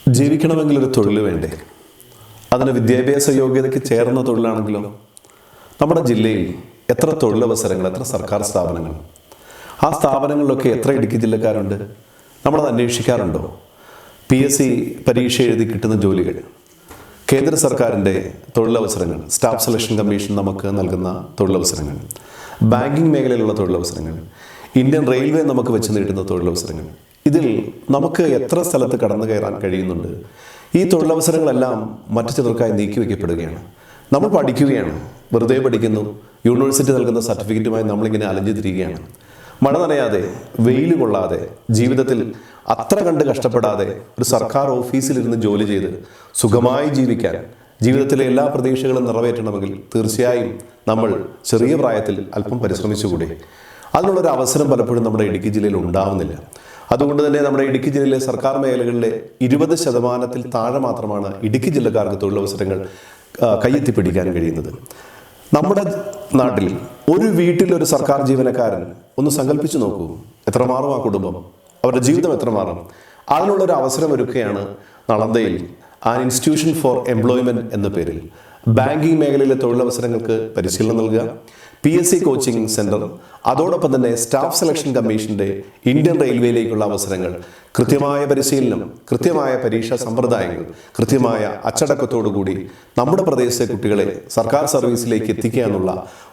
ജീവിക്കണമെങ്കിൽ ഒരു തൊഴിൽ വേണ്ടേ? അതിന് വിദ്യാഭ്യാസ യോഗ്യതയ്ക്ക് ചേർന്ന തൊഴിലാണെങ്കിലോ? നമ്മുടെ ജില്ലയിൽ എത്ര തൊഴിലവസരങ്ങൾ, എത്ര സർക്കാർ സ്ഥാപനങ്ങൾ, ആ സ്ഥാപനങ്ങളിലൊക്കെ എത്ര ഇടുക്കി ജില്ലക്കാരുണ്ട്? നമ്മളത് അന്വേഷിക്കാറുണ്ടോ? PSC പരീക്ഷ എഴുതി കിട്ടുന്ന ജോലികൾ, കേന്ദ്ര സർക്കാരിൻ്റെ തൊഴിലവസരങ്ങൾ, സ്റ്റാഫ് സെലക്ഷൻ കമ്മീഷൻ നമുക്ക് നൽകുന്ന തൊഴിലവസരങ്ങൾ, ബാങ്കിങ് മേഖലയിലുള്ള തൊഴിലവസരങ്ങൾ, ഇന്ത്യൻ റെയിൽവേ നമുക്ക് വെച്ച് നേടുന്ന തൊഴിലവസരങ്ങൾ, ഇതിൽ നമുക്ക് എത്ര സ്ഥലത്ത് കടന്നു കയറാൻ കഴിയുന്നുണ്ട്? ഈ തൊഴിലവസരങ്ങളെല്ലാം മറ്റു ചിലർക്കായി നീക്കിവെക്കപ്പെടുകയാണ്. നമ്മൾ പഠിക്കുകയാണ്, വെറുതെ പഠിക്കുന്നു, യൂണിവേഴ്സിറ്റി നൽകുന്ന സർട്ടിഫിക്കറ്റുമായി നമ്മളിങ്ങനെ അലഞ്ഞു തിരികുകയാണ്. മഴ നനയാതെ, വെയിൽ കൊള്ളാതെ, ജീവിതത്തിൽ അത്ര കണ്ട് കഷ്ടപ്പെടാതെ ഒരു സർക്കാർ ഓഫീസിലിരുന്ന് ജോലി ചെയ്ത് സുഖമായി ജീവിക്കാൻ, ജീവിതത്തിലെ എല്ലാ പ്രതീക്ഷകളും നിറവേറ്റണമെങ്കിൽ തീർച്ചയായും നമ്മൾ ചെറിയ പ്രായത്തിൽ അല്പം പരിശ്രമിച്ചുകൂടെ? അതിനുള്ളൊരു അവസരം പലപ്പോഴും നമ്മുടെ ഇടുക്കി ജില്ലയിൽ ഉണ്ടാവുന്നില്ല. അതുകൊണ്ട് തന്നെ നമ്മുടെ ഇടുക്കി ജില്ലയിലെ സർക്കാർ മേഖലകളിലെ 20% താഴെ മാത്രമാണ് ഇടുക്കി ജില്ലക്കാർക്ക് തൊഴിലവസരങ്ങൾ കയ്യെത്തിപ്പിടിക്കാൻ കഴിയുന്നത്. നമ്മുടെ നാട്ടിൽ ഒരു വീട്ടിലൊരു സർക്കാർ ജീവനക്കാരൻ ഒന്ന് സങ്കല്പിച്ചു നോക്കൂ, എത്ര മാറും ആ കുടുംബം, അവരുടെ ജീവിതം എത്ര മാറും? അതിനുള്ളൊരു അവസരം ഒരുക്കുകയാണ് നളന്ദയിൽ ആൻ ഇൻസ്റ്റിറ്റ്യൂഷൻ ഫോർ എംപ്ലോയ്മെന്റ് എന്ന പേരിൽ ബാങ്കിങ് മേഖലയിലെ തൊഴിലവസരങ്ങൾക്ക് പരിശീലനം നൽകുക, PSC കോച്ചിങ് സെന്റർ, അതോടൊപ്പം തന്നെ സ്റ്റാഫ് സെലക്ഷൻ കമ്മീഷന്റെ ഇന്ത്യൻ റെയിൽവേയിലേക്കുള്ള അവസരങ്ങൾ, കൃത്യമായ പരിശീലനം, കൃത്യമായ പരീക്ഷാ സമ്പ്രദായങ്ങൾ, കൃത്യമായ അച്ചടക്കത്തോടുകൂടി നമ്മുടെ പ്രദേശത്തെ കുട്ടികളെ സർക്കാർ സർവീസിലേക്ക് എത്തിക്കുക എന്നുള്ള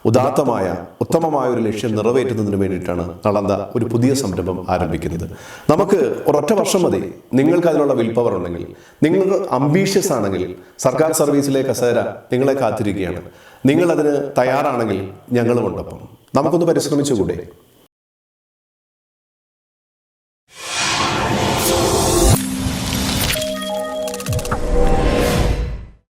ഉദാത്തമായ ഉത്തമമായ ഒരു ലക്ഷ്യം നിറവേറ്റുന്നതിന് വേണ്ടിയിട്ടാണ് നളന്ദ ഒരു പുതിയ സംരംഭം ആരംഭിക്കുന്നത്. നമുക്ക് ഒരൊറ്റ വർഷം മതി. നിങ്ങൾക്ക് അതിനുള്ള വിൽ പവർ ഉണ്ടെങ്കിൽ, നിങ്ങൾ അംബീഷ്യസ് ആണെങ്കിൽ, സർക്കാർ സർവീസിലെ കസേര നിങ്ങളെ കാത്തിരിക്കുകയാണ്. നിങ്ങൾ അതിന് തയ്യാറാണെങ്കിൽ ഞങ്ങളുമുണ്ടപ്പം. നമുക്കൊന്ന് പരിശ്രമിച്ചുകൂടെ?